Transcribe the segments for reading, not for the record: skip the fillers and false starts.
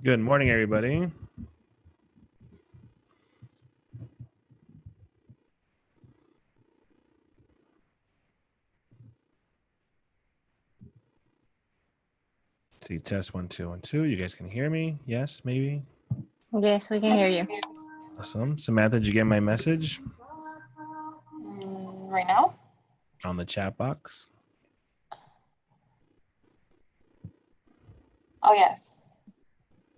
Good morning, everybody. See, test 1 2 1 2. You guys can hear me? Yes, maybe. Yes, we can hear you. Awesome. Samantha, did you get my message Right now? on the chat box? Oh, yes.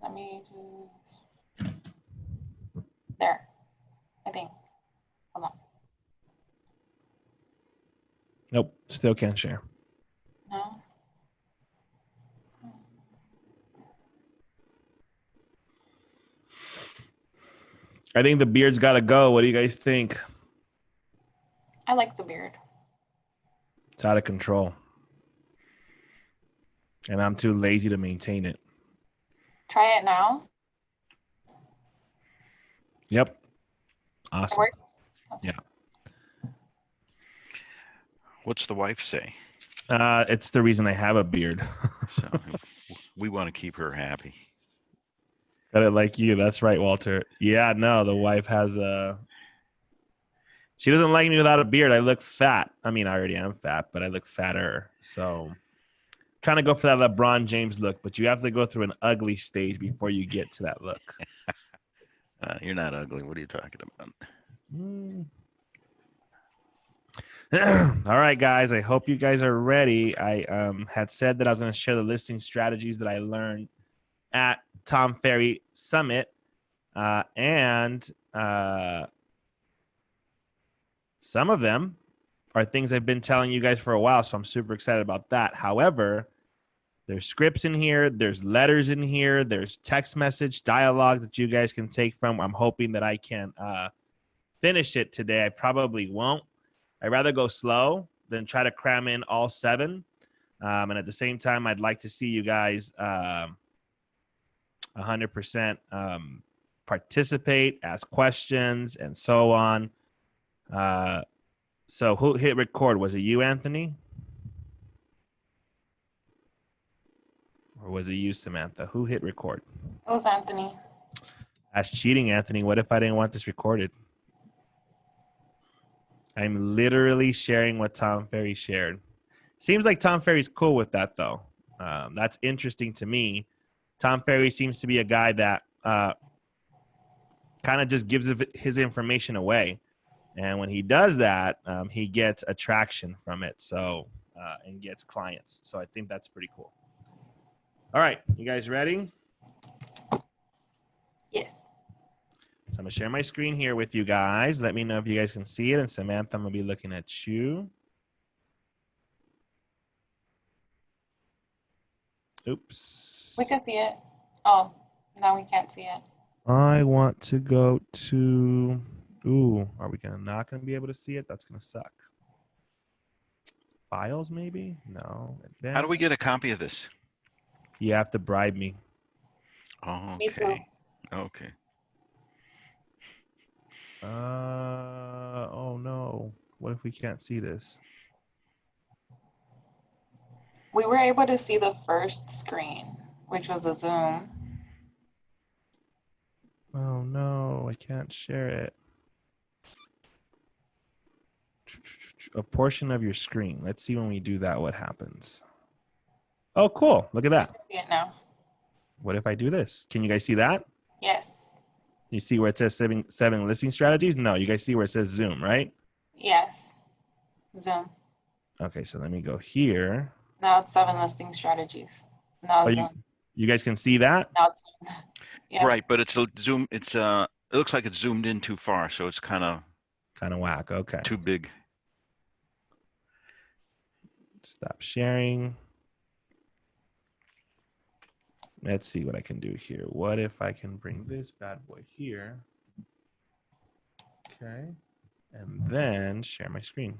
Let me just... There, I think. Hold on. Nope, still can't share. No? I think the beard's got to go. What do you guys think? I like the beard. It's out of control. And I'm too lazy to maintain it. Try it now. Yep. It Awesome. works? Yeah. What's the wife say? It's the reason I have a beard. So we want to keep her happy. Got it like you. That's right, Walter. Yeah, no, the wife has a... She doesn't like me without a beard. I look fat. I mean, I already am fat, but I look fatter. So trying to go for that LeBron James look, but you have to go through an ugly stage before you get to that look. You're not ugly. What are you talking about? All right, guys. I hope you guys are ready. I had said that I was going to share the listing strategies that I learned at Tom Ferry Summit. And some of them are things I've been telling you guys for a while, so I'm super excited about that. However, there's scripts in here, there's letters in here, there's text message dialogue that you guys can take from. I'm hoping that I can finish it today. I probably won't. I'd rather go slow than try to cram in all 7. And at the same time, I'd like to see you guys 100% participate, ask questions, and so on. So who hit record? Was it you, Anthony? Or was it you, Samantha? Who hit record? It was Anthony. That's cheating, Anthony. What if I didn't want this recorded? I'm literally sharing what Tom Ferry shared. Seems like Tom Ferry's cool with that, though. That's interesting to me. Tom Ferry seems to be a guy that kind of just gives his information away. And when he does that, he gets attraction from it. So, and gets clients. So I think that's pretty cool. All right. You guys ready? Yes. So I'm going to share my screen here with you guys. Let me know if you guys can see it. And Samantha, I'm going to be looking at you. Oops. We can see it. Oh, now we can't see it. I want to go to... Ooh, are we not going to be able to see it? That's going to suck. Files, maybe? No. How do we get a copy of this? You have to bribe me. Oh, okay. Me too. Okay. Oh, no. What if we can't see this? We were able to see the first screen, which was a Zoom. Oh, no. I can't share it. A portion of your screen. Let's see when we do that what happens. Oh, cool. Look at We that. can see it now. What if I do this? Can you guys see that? Yes. You see where it says seven listing strategies? No, you guys see where it says Zoom, right? Yes. Zoom. Okay, so let me go here. Now it's 7 listing strategies. Now Oh, Zoom. you guys can see that? Now it's Zoom. Yes. Right, but it's a zoom. It's it looks like it's zoomed in too far, so it's kind of Whack. Okay. too big. Stop sharing. Let's see what I can do here. What if I can bring this bad boy here? Okay. And then share my screen.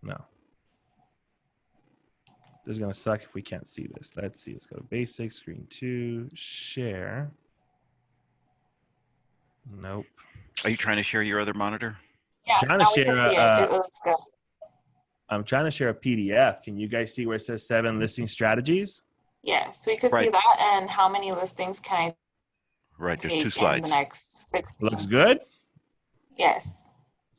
No. This is going to suck if we can't see this. Let's see. Let's go to basic, screen 2, share. Nope. Are you trying to share your other monitor? Yeah, Trying to now we share, can see it. It looks good. I'm trying to share a PDF. Can you guys see where it says 7 listing strategies? Yes, we could see Right. that. And how many listings can I Right. There's 2 take in the slides. next Looks 16? good. Yes.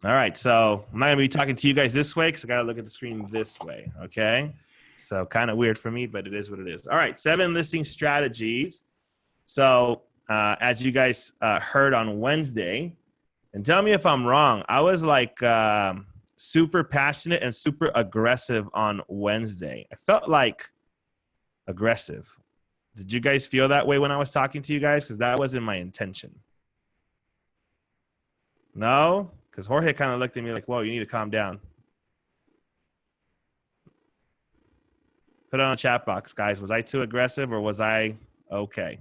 All right. So I'm not going to be talking to you guys this way because I got to look at the screen this way. Okay. So kind of weird for me, but it is what it is. All right. 7 listing strategies. So as you guys heard on Wednesday, and tell me if I'm wrong, I was like super passionate and super aggressive on Wednesday. I felt like aggressive. Did you guys feel that way when I was talking to you guys? Because that wasn't my intention. No? Because Jorge kind of looked at me like, whoa, you need to calm down. Put it on a chat box, guys. Was I too aggressive or was I okay?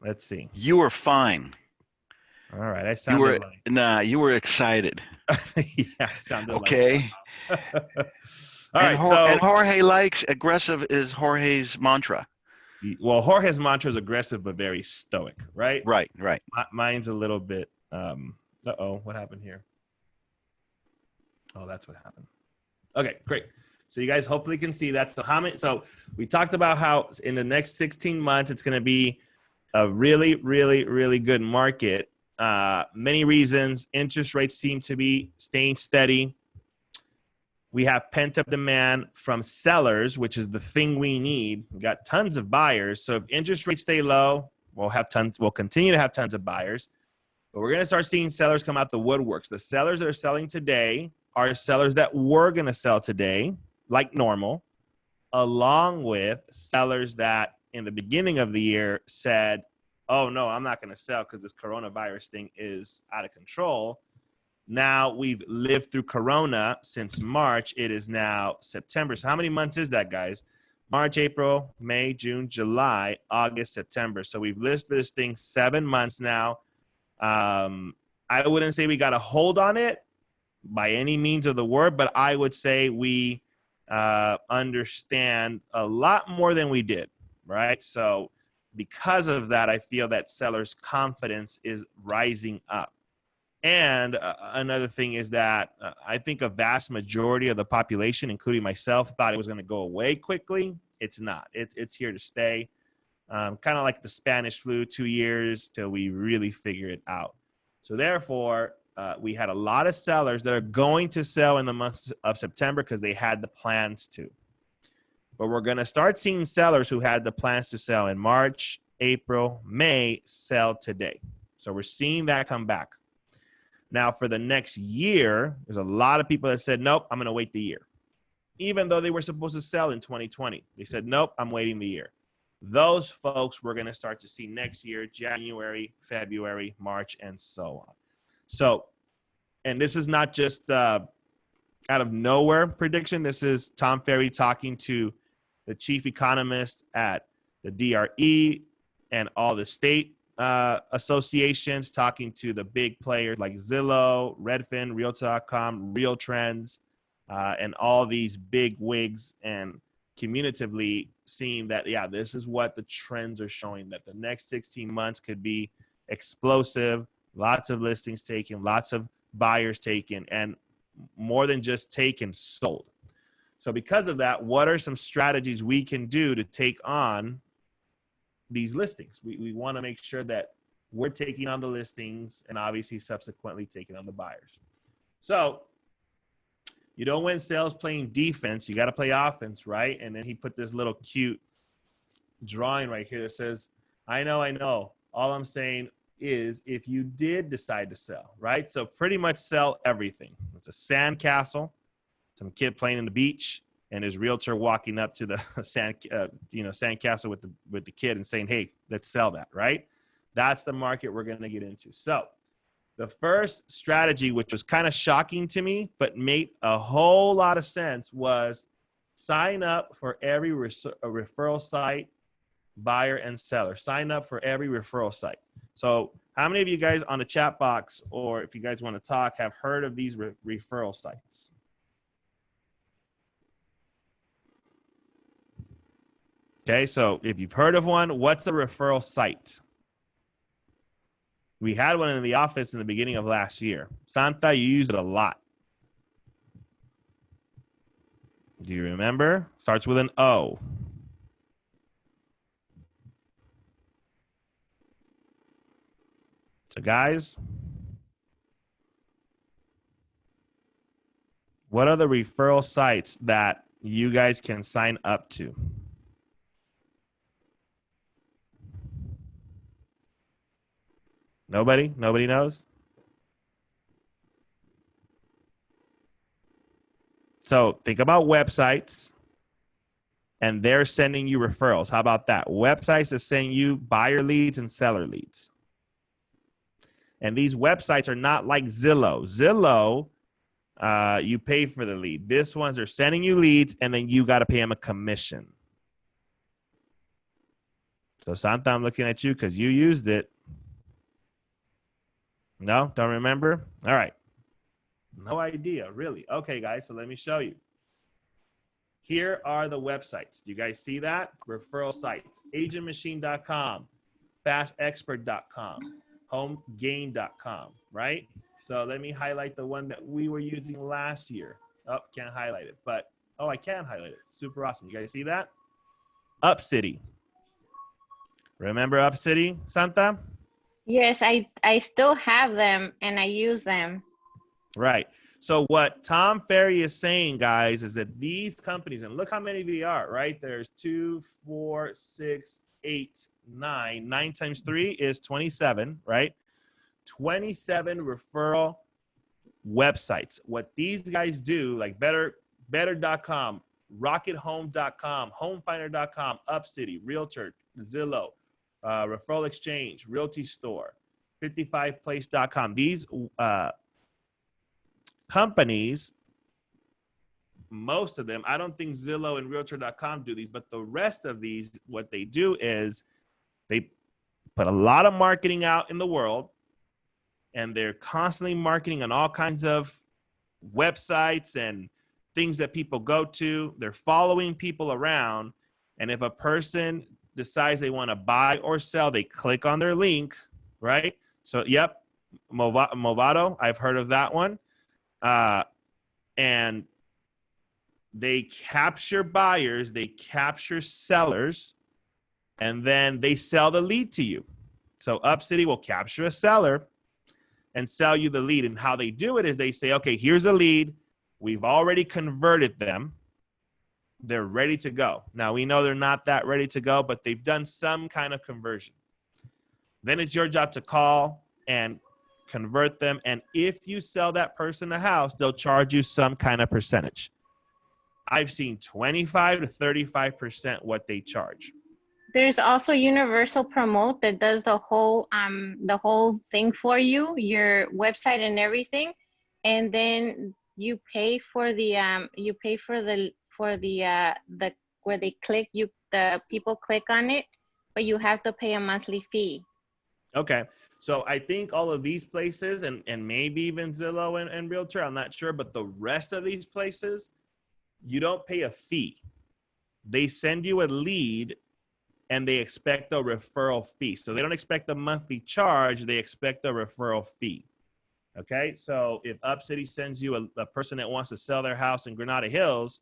Let's see. You were fine. All right. I You sounded were like... you were excited. Yeah, I sounded Okay. like... All right. And So... Jorge likes aggressive is Jorge's mantra. Well, Jorge's mantra is aggressive but very stoic, right? Right. Mine's a little bit... uh-oh, what happened here? Oh, that's what happened. Okay, great. So you guys hopefully can see that. So we talked about how in the next 16 months, it's going to be a really, really, really good market. Many reasons. Interest rates seem to be staying steady. We have pent-up demand from sellers, which is the thing we need. We got tons of buyers. So if interest rates stay low, we'll continue to have tons of buyers. But we're going to start seeing sellers come out the woodworks. The sellers that are selling today are sellers that were going to sell today, like normal, along with sellers that in the beginning of the year said, oh, no, I'm not going to sell because this coronavirus thing is out of control. Now we've lived through Corona since March. It is now September. So how many months is that, guys? March, April, May, June, July, August, September. So we've lived for this thing 7 months now. I wouldn't say we got a hold on it by any means of the word, but I would say we understand a lot more than we did, right? So because of that, I feel that sellers' confidence is rising up. And another thing is that I think a vast majority of the population, including myself, thought it was going to go away quickly. It's not. It's here to stay. Kind of like the Spanish flu, 2 years till we really figure it out. So therefore, we had a lot of sellers that are going to sell in the month of September because they had the plans to. But we're going to start seeing sellers who had the plans to sell in March, April, May, sell today. So we're seeing that come back. Now, for the next year, there's a lot of people that said, nope, I'm going to wait the year. Even though they were supposed to sell in 2020. They said, nope, I'm waiting the year. Those folks we're going to start to see next year, January, February, March, and so on. So, and this is not just out of nowhere prediction. This is Tom Ferry talking to the chief economist at the DRE and all the state associations, talking to the big players like Zillow, Redfin, Realtor.com, Real Trends, and all these big wigs, and cumulatively seeing that, yeah, this is what the trends are showing, that the next 16 months could be explosive, lots of listings taken, lots of buyers taken, and more than just taken, sold. So because of that, what are some strategies we can do to take on these listings? We want to make sure that we're taking on the listings and obviously subsequently taking on the buyers. So you don't win sales playing defense. You got to play offense, right? And then he put this little cute drawing right here that says, I know. All I'm saying is if you did decide to sell, right? So pretty much sell everything. It's a sand castle, some kid playing in the beach, and his realtor walking up to the sand castle with the kid and saying, hey, let's sell that, right? That's the market we're going to get into. So the first strategy, which was kind of shocking to me, but made a whole lot of sense, was sign up for every referral site, buyer and seller. Sign up for every referral site. So how many of you guys on the chat box, or if you guys want to talk, have heard of these referral sites? Okay, so if you've heard of one, what's a referral site? We had one in the office in the beginning of last year. Santa, you use it a lot. Do you remember? Starts with an O. So guys, what are the referral sites that you guys can sign up to? Nobody? Nobody knows? So think about websites and they're sending you referrals. How about that? Websites are sending you buyer leads and seller leads. And these websites are not like Zillow. Zillow, you pay for the lead. This ones are sending you leads and then you got to pay them a commission. So Santa, I'm looking at you because you used it. No, don't remember? All right. No idea, really. Okay, guys, so let me show you. Here are the websites. Do you guys see that? Referral sites. Agentmachine.com, fastexpert.com, homegain.com, right? So let me highlight the one that we were using last year. Oh, can't highlight it, but oh, I can highlight it. Super awesome. You guys see that? UpCity. Remember UpCity, Santa? Yes, I still have them and I use them. Right. So what Tom Ferry is saying, guys, is that these companies, and look how many they are, right? There's 2, 4, 6, 8, 9. 9 times 3 is 27, right? 27 referral websites. What these guys do, like better.com, rockethome.com, homefinder.com, UpCity, Realtor, Zillow, Referral Exchange, Realty Store, 55place.com. These companies, most of them, I don't think Zillow and Realtor.com do these, but the rest of these, what they do is they put a lot of marketing out in the world and they're constantly marketing on all kinds of websites and things that people go to. They're following people around. And if a person decides they want to buy or sell, they click on their link, right? So, yep, Movado, I've heard of that one. And they capture buyers, they capture sellers, and then they sell the lead to you. So UpCity will capture a seller and sell you the lead. And how they do it is they say, okay, here's a lead. We've already converted them. They're ready to go. Now, we know they're not that ready to go, but they've done some kind of conversion. Then it's your job to call and convert them. And if you sell that person a house, they'll charge you some kind of percentage. I've seen 25 to 35% what they charge. There's also Universal Promote that does the whole thing for you, your website and everything, and then you pay for the where they click, the people click on it, but you have to pay a monthly fee. Okay. So I think all of these places and maybe even Zillow and Realtor, I'm not sure, but the rest of these places, you don't pay a fee. They send you a lead and they expect a referral fee. So they don't expect a monthly charge, they expect a referral fee. Okay, so if UpCity sends you a person that wants to sell their house in Granada Hills,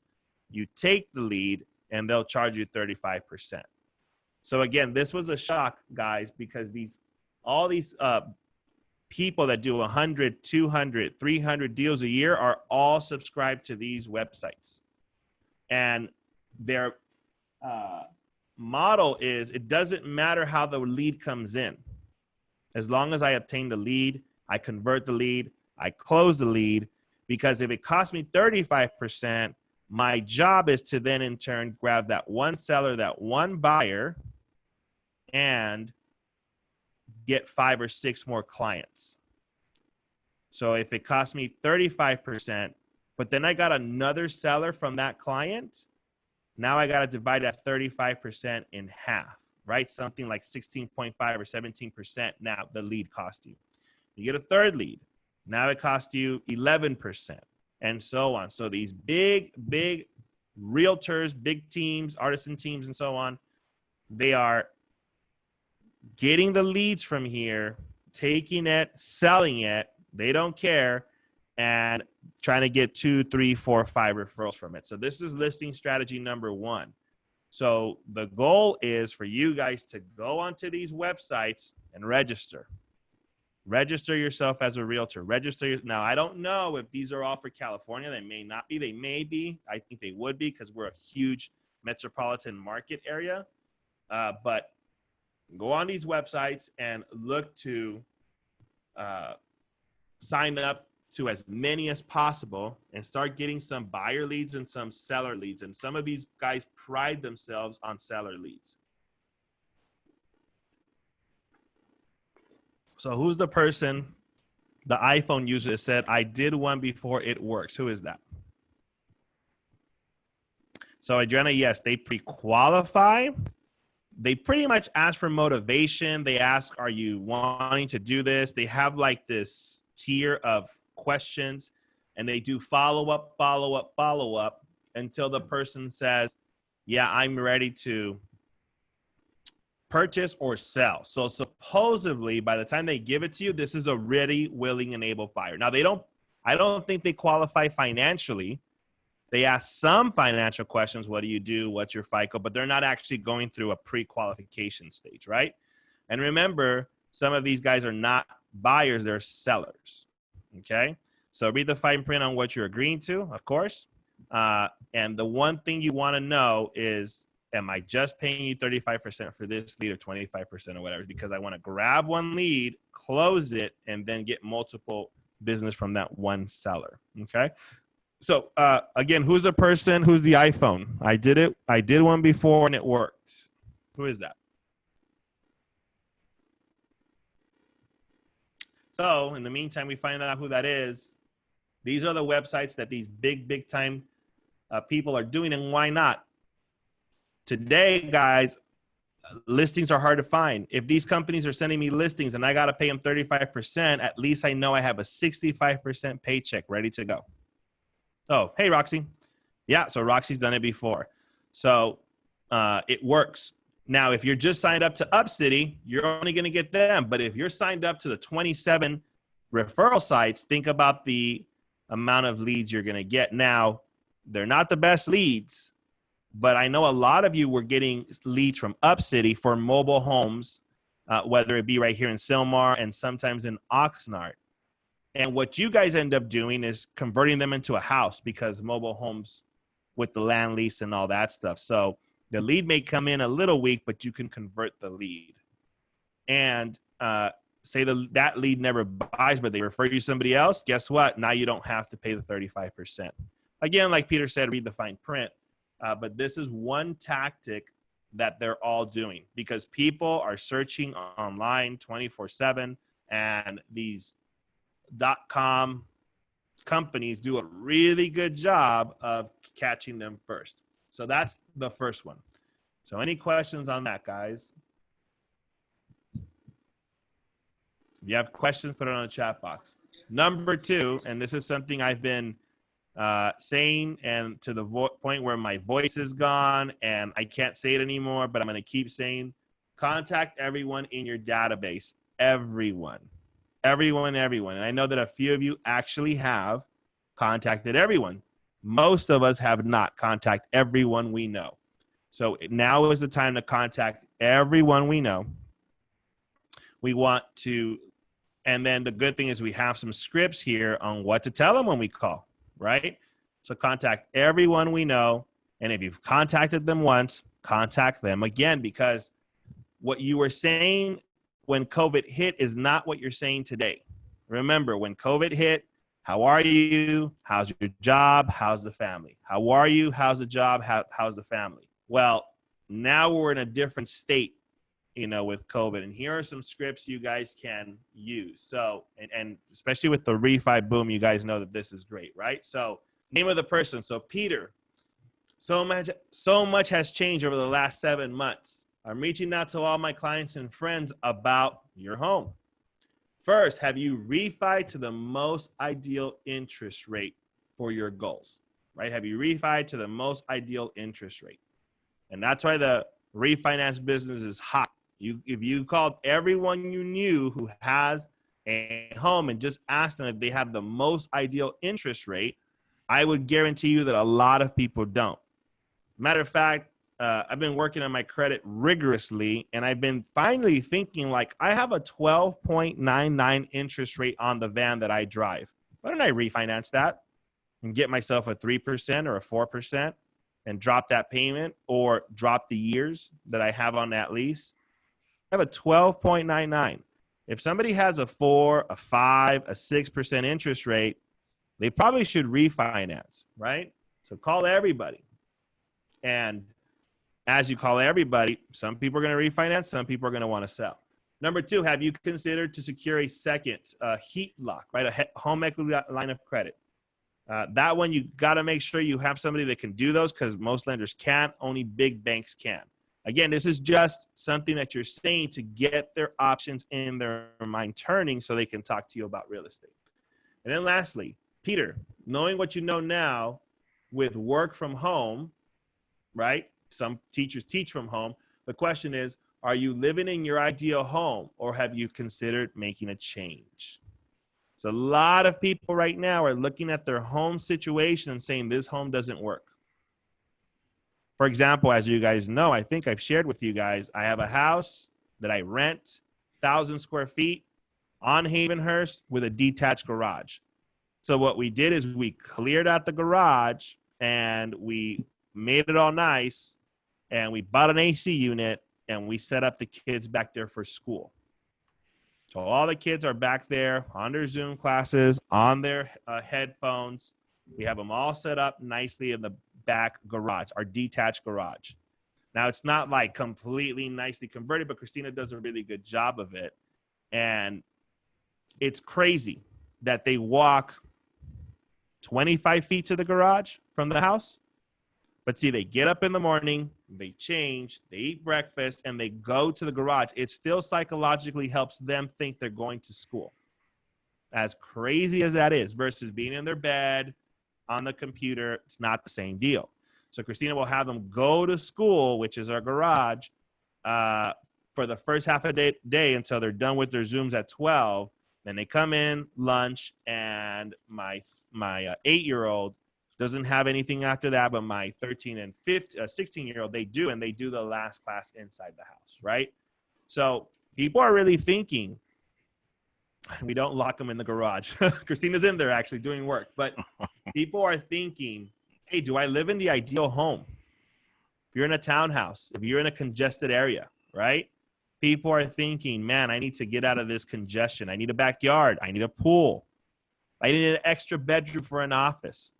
you take the lead and they'll charge you 35%. So again, this was a shock, guys, because all these people that do 100, 200, 300 deals a year are all subscribed to these websites. And their model is it doesn't matter how the lead comes in. As long as I obtain the lead, I convert the lead, I close the lead, because if it costs me 35%, my job is to then in turn grab that one seller, that one buyer, and get 5 or 6 more clients. So if it costs me 35%, but then I got another seller from that client, now I got to divide that 35% in half, right? Something like 16.5 or 17% now the lead cost you. You get a third lead. Now it costs you 11% and so on. So these big realtors, big teams, artisan teams, and so on, they are getting the leads from here, taking it, selling it. They don't care. and trying to get 2, 3, 4, 5 referrals from it. So this is listing strategy number 1. So the goal is for you guys to go onto these websites and register. Register yourself as a realtor. Now, I don't know if these are all for California. They may not be. They may be. I think they would be because we're a huge metropolitan market area. But go on these websites and look to sign up to as many as possible and start getting some buyer leads and some seller leads. And some of these guys pride themselves on seller leads. So who's the person, the iPhone user that said, I did one before, it works? Who is that? So Adriana, yes, they pre-qualify. They pretty much ask for motivation. They ask, are you wanting to do this? They have like this tier of questions, and they do follow-up until the person says, yeah, I'm ready to purchase or sell. So supposedly by the time they give it to you, this is a ready, willing, and able buyer. Now I don't think they qualify financially. They ask some financial questions. What do you do? What's your FICO? But they're not actually going through a pre-qualification stage, right? And remember, some of these guys are not buyers, they're sellers, okay? So read the fine print on what you're agreeing to, of course. And the one thing you want to know is, am I just paying you 35% for this lead or 25% or whatever? Because I want to grab one lead, close it, and then get multiple business from that one seller, okay? So again, who's the person? Who's the iPhone? I did one before and it worked. Who is that? So in the meantime, we find out who that is. These are the websites that these big time people are doing, and why not? Today, guys, listings are hard to find. If these companies are sending me listings and I got to pay them 35%, at least I know I have a 65% paycheck ready to go. Oh, hey, Roxy. Yeah, so Roxy's done it before. So it works. Now, if you're just signed up to UpCity, you're only going to get them. But if you're signed up to the 27 referral sites, think about the amount of leads you're going to get. Now, they're not the best leads, but I know a lot of you were getting leads from UpCity for mobile homes, whether it be right here in Sylmar and sometimes in Oxnard. And what you guys end up doing is converting them into a house, because mobile homes with the land lease and all that stuff. So the lead may come in a little weak, but you can convert the lead. And say that lead never buys, but they refer you somebody else. Guess what? Now you don't have to pay the 35%. Again, like Peter said, read the fine print. But this is one tactic that they're all doing, because people are searching online 24/7, and these .com companies do a really good job of catching them first. So that's the first one. So any questions on that, guys? If you have questions, put it on the chat box. Number 2, and this is something I've been saying, and to the point where my voice is gone and I can't say it anymore, but I'm going to keep saying, contact everyone in your database. Everyone. And I know that a few of you actually have contacted everyone. Most of us have not contacted everyone we know. So now is the time to contact everyone we know. We want to, and then the good thing is we have some scripts here on what to tell them when we call, right? So contact everyone we know. And if you've contacted them once, contact them again, because what you were saying when COVID hit is not what you're saying today. Remember, when COVID hit, how are you? How's your job? How's the family? How are you? How's the job? How's the family? Well, now we're in a different state, with COVID. And here are some scripts you guys can use. So, and especially with the refi boom, you guys know that this is great, right? So, name of the person. So, Peter, so much has changed over the last 7 months. I'm reaching out to all my clients and friends about your home. First, have you refied to the most ideal interest rate for your goals, right? Have you refied to the most ideal interest rate? And that's why the refinance business is hot. If you called everyone you knew who has a home and just ask them if they have the most ideal interest rate, I would guarantee you that a lot of people don't. Matter of fact, I've been working on my credit rigorously, and I've been finally thinking, like, I have a 12.99 interest rate on the van that I drive. Why don't I refinance that and get myself a 3% or a 4% and drop that payment or drop the years that I have on that lease? I have a 12.99. If somebody has a 4, a 5, a 6% interest rate, they probably should refinance, right? So call everybody. And as you call everybody, some people are going to refinance, some people are going to want to sell. Number 2, have you considered to secure a second heat lock, right? A home equity line of credit. That one, you got to make sure you have somebody that can do those, because most lenders can't. Only big banks can. Again, this is just something that you're saying to get their options in their mind turning so they can talk to you about real estate. And then lastly, Peter, knowing what you know now with work from home, right? Some teachers teach from home. The question is, are you living in your ideal home, or have you considered making a change? So a lot of people right now are looking at their home situation and saying this home doesn't work. For example, as you guys know, I think I've shared with you guys, I have a house that I rent, 1,000 square feet on Havenhurst with a detached garage. So what we did is we cleared out the garage and we made it all nice, and we bought an AC unit and we set up the kids back there for school. So all the kids are back there on their Zoom classes, on their headphones. We have them all set up nicely in the back garage, our detached garage. Now, it's not like completely nicely converted, but Christina does a really good job of it. And it's crazy that they walk 25 feet to the garage from the house. But see, they get up in the morning, they change, they eat breakfast, and they go to the garage. It still psychologically helps them think they're going to school. As crazy as that is, versus being in their bed, on the computer, it's not the same deal. So Christina will have them go to school, which is our garage, for the first half of the day until they're done with their Zooms at 12. Then they come in, lunch, and my 8-year-old doesn't have anything after that, but my 13 and 16-year-old, they do, and they do the last class inside the house, right? So people are really thinking, we don't lock them in the garage. Christina's in there actually doing work, but people are thinking, hey, do I live in the ideal home? If you're in a townhouse, if you're in a congested area, right? People are thinking, man, I need to get out of this congestion. I need a backyard. I need a pool. I need an extra bedroom for an office,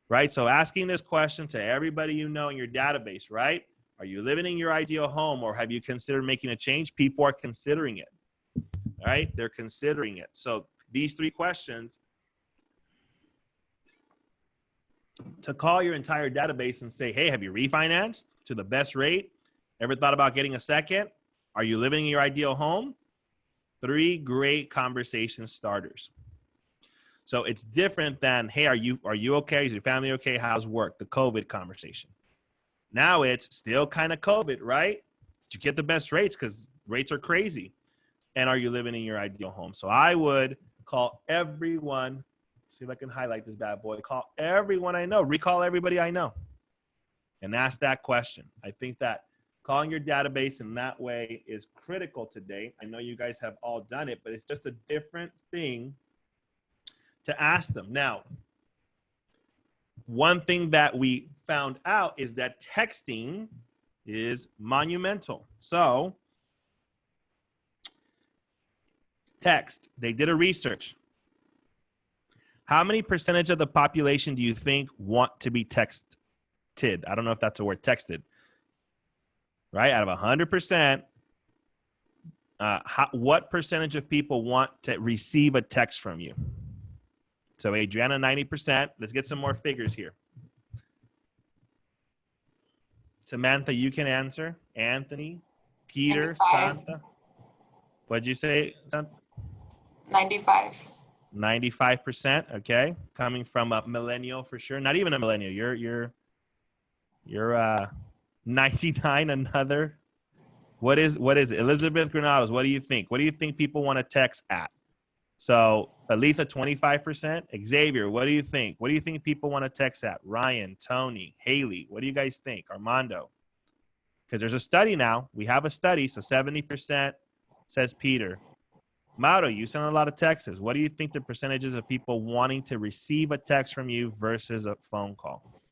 right? So asking this question to everybody you know in your database, right? Are you living in your ideal home, or have you considered making a change? People are considering it, right? They're considering it. So these 3 questions to call your entire database and say, hey, have you refinanced to the best rate? Ever thought about getting a second? Are you living in your ideal home? 3 great conversation starters. So it's different than, hey, are you okay? Is your family okay? How's work? The COVID conversation. Now it's still kind of COVID, right? Did you get the best rates? Because rates are crazy. And are you living in your ideal home? So I would call everyone. See if I can highlight this bad boy. Call everyone I know. Recall everybody I know. And ask that question. I think that calling your database in that way is critical today. I know you guys have all done it, but it's just a different thing to ask them. Now, one thing that we found out is that texting is monumental. So, text. They did a research. How many percentage of the population do you think want to be texted? I don't know if that's a word, texted. Right? Out of 100%, what percentage of people want to receive a text from you? So Adriana, 90%. Let's get some more figures here. Samantha, you can answer. Anthony, Peter, 95. Santa. What'd you say, Santa? 95. 95%. Okay, coming from a millennial for sure. Not even a millennial. You're 99. Another. What is it? Elizabeth Granados, what do you think? What do you think people want to text at? So Aletha, 25%. Xavier, what do you think? What do you think people want to text at? Ryan, Tony, Haley, what do you guys think? Armando? Because there's a study now. We have a study. So 70% says Peter. Mauro, you send a lot of texts. What do you think the percentages of people wanting to receive a text from you versus a phone call?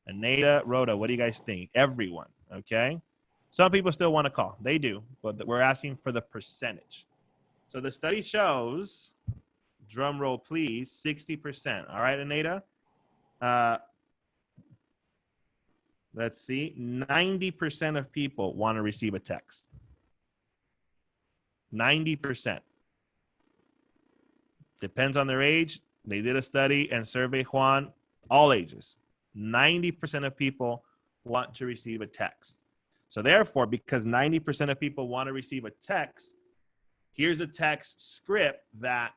Aneta, Rhoda, what do you guys think? Everyone, okay? Some people still want to call. They do, but we're asking for the percentage. So the study shows, drum roll please, 60%. All right, Aneta? Let's see, 90% of people want to receive a text. 90%. Depends on their age. They did a study and survey, Juan, all ages. 90% of people want to receive a text. So therefore, because 90% of people want to receive a text, here's a text script that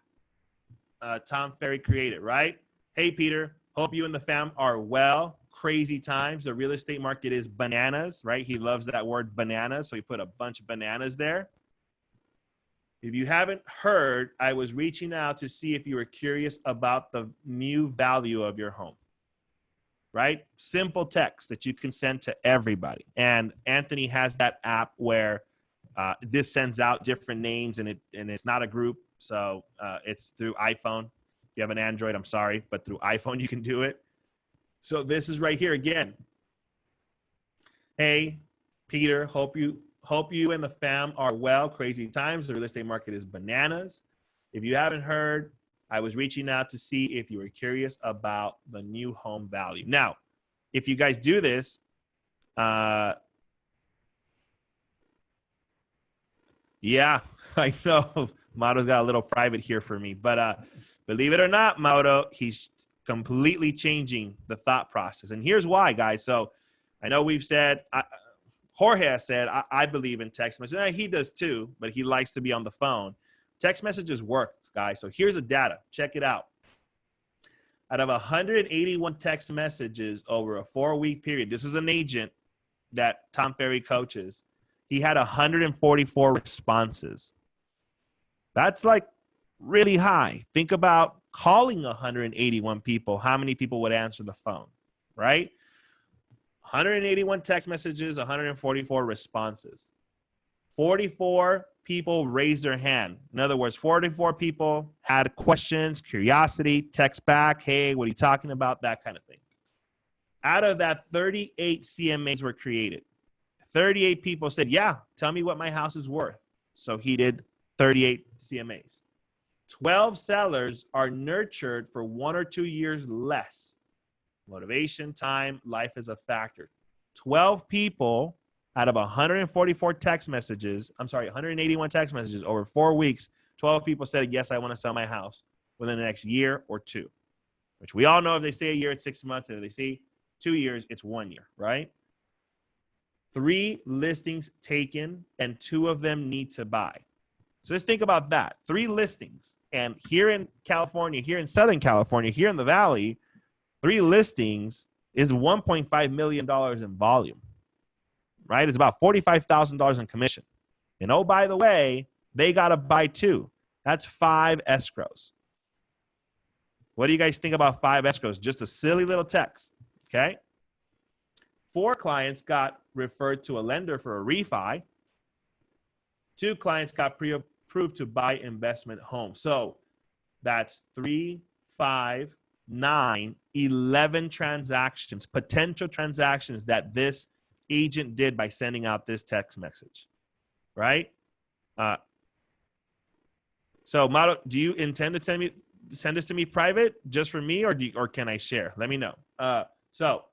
Tom Ferry created, right? Hey, Peter, hope you and the fam are well. Crazy times. The real estate market is bananas, right? He loves that word bananas, so he put a bunch of bananas there. If you haven't heard, I was reaching out to see if you were curious about the new value of your home, right? Simple text that you can send to everybody. And Anthony has that app where this sends out different names, and it's not a group. So it's through iPhone. If you have an Android, I'm sorry, but through iPhone, you can do it. So this is right here again. Hey, Peter, hope you and the fam are well. Crazy times. The real estate market is bananas. If you haven't heard, I was reaching out to see if you were curious about the new home value. Now, if you guys do this, yeah, I know Mauro's got a little private here for me, but believe it or not, Mauro, he's completely changing the thought process. And here's why, guys. So I know we've said, Jorge has said, I believe in text messaging. He does too, but he likes to be on the phone. Text messages work, guys. So here's the data. Check it out. Out of 181 text messages over a 4-week period, this is an agent that Tom Ferry coaches. He had 144 responses. That's like really high. Think about calling 181 people. How many people would answer the phone, right? 181 text messages, 144 responses. 44 people raised their hand. In other words, 44 people had questions, curiosity, text back, hey, what are you talking about? That kind of thing. Out of that, 38 CMAs were created. 38 people said, yeah, tell me what my house is worth. So he did 38 CMAs. 12 sellers are nurtured for 1 or 2 years less. Motivation, time, life is a factor. 12 people out of 144 text messages, 181 text messages over 4 weeks, 12 people said, yes, I want to sell my house within the next year or 2, which we all know if they say a year, it's 6 months. And if they say 2 years, it's 1 year, right? 3 listings taken and 2 of them need to buy. So let's think about that. 3 listings. And here in California, here in Southern California, here in the Valley, 3 listings is $1.5 million in volume, right? It's about $45,000 in commission. And oh, by the way, they got to buy 2. That's 5 escrows. What do you guys think about 5 escrows? Just a silly little text, okay? 4 clients got referred to a lender for a refi. 2 clients got pre-approved to buy investment home. So that's 3, 5, 9, 11 transactions, potential transactions that this agent did by sending out this text message, right? So, Mauro, do you intend to send this to me private just for me, or can I share? Let me know. So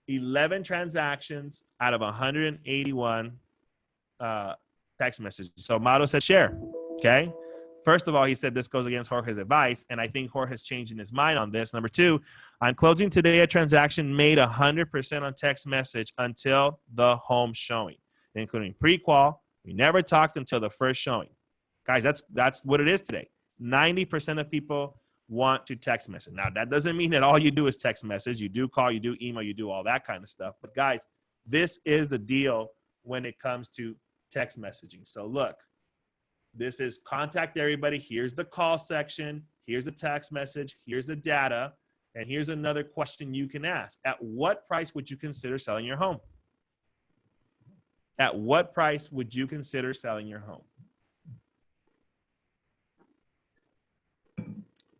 11 transactions out of 181 text messages. So Mauro said share, okay? First of all, he said this goes against Jorge's advice, and I think Jorge's changing his mind on this. Number 2, on closing today, a transaction made 100% on text message until the home showing, including pre-qual. We never talked until the first showing. Guys, that's what it is today. 90% of people want to text message. Now, that doesn't mean that all you do is text message. You do call, you do email, you do all that kind of stuff. But guys, this is the deal when it comes to text messaging. So look, This is contact everybody. Here's the call section. Here's a text message. Here's the data. And here's another question you can ask. At what price would you consider selling your home? At what price would you consider selling your home?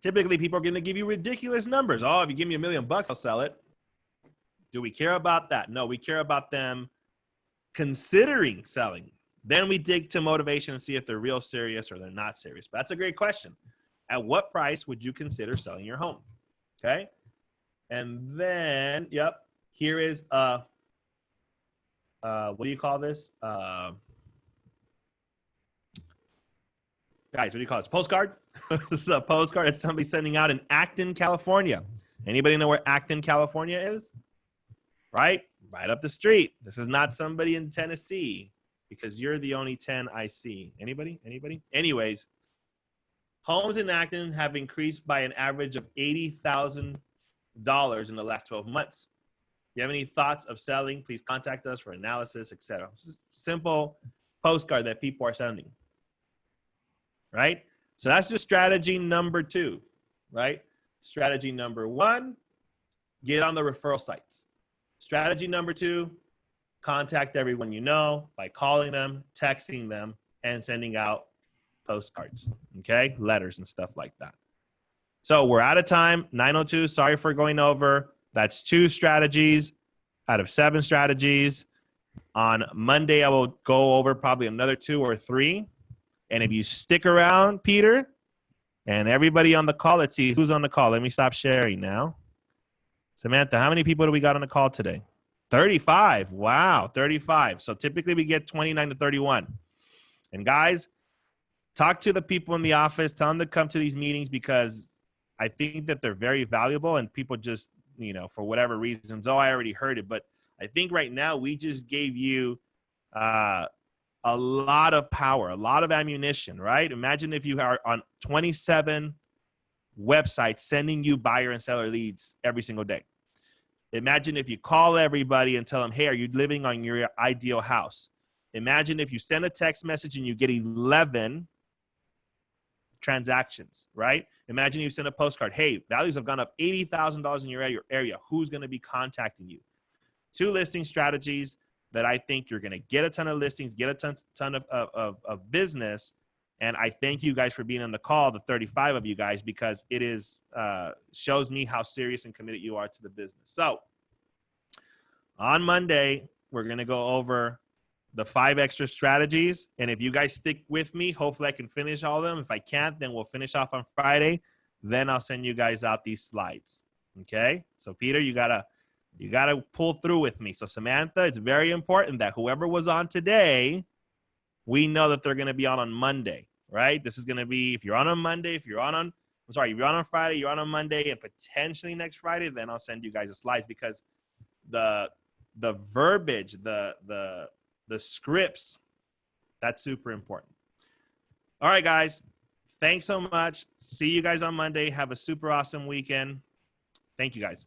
Typically, people are going to give you ridiculous numbers. Oh, if you give me $1 million, I'll sell it. Do we care about that? No, we care about them considering selling. Then we dig to motivation and see if they're real serious or they're not serious. But that's a great question. At what price would you consider selling your home? Okay. And then, yep, here is what do you call this? Guys, what do you call this? Postcard? This is a postcard that somebody's sending out in Acton, California. Anybody know where Acton, California is? Right up the street. This is not somebody in Tennessee, because you're the only 10 I see. Anybody? Anyways, homes in Acton have increased by an average of $80,000 in the last 12 months. If you have any thoughts of selling, please contact us for analysis, etc. Simple postcard that people are sending. Right? So that's just strategy number 2, right? Strategy number 1, get on the referral sites. Strategy number 2, contact everyone you know by calling them, texting them, and sending out postcards, okay? Letters and stuff like that. So we're out of time, 9:02. Sorry for going over. That's 2 strategies out of 7 strategies. On Monday, I will go over probably another 2 or 3. And if you stick around, Peter, and everybody on the call, let's see who's on the call. Let me stop sharing now. Samantha, how many people do we got on the call today? 35. Wow, 35. So typically we get 29 to 31. And guys, talk to the people in the office. Tell them to come to these meetings, because I think that they're very valuable, and people just, for whatever reasons, I already heard it. But I think right now we just gave you a lot of power, a lot of ammunition, right? Imagine if you are on 27 websites sending you buyer and seller leads every single day. Imagine if you call everybody and tell them, hey, are you living on your ideal house? Imagine if you send a text message and you get 11 transactions, right? Imagine you send a postcard. Hey, values have gone up $80,000 in your area. Who's going to be contacting you? 2 listing strategies that I think you're going to get a ton of listings, get a ton of business. And I thank you guys for being on the call, the 35 of you guys, because it is shows me how serious and committed you are to the business. So on Monday, we're going to go over the 5 extra strategies. And if you guys stick with me, hopefully I can finish all of them. If I can't, then we'll finish off on Friday. Then I'll send you guys out these slides. Okay? So Peter, you gotta pull through with me. So Samantha, it's very important that whoever was on today, we know that they're going to be on Monday, right? This is going to be, if you're on Monday, if you're on Friday, you're on Monday, and potentially next Friday, then I'll send you guys the slides, because the verbiage, the scripts, that's super important. All right, guys. Thanks so much. See you guys on Monday. Have a super awesome weekend. Thank you, guys.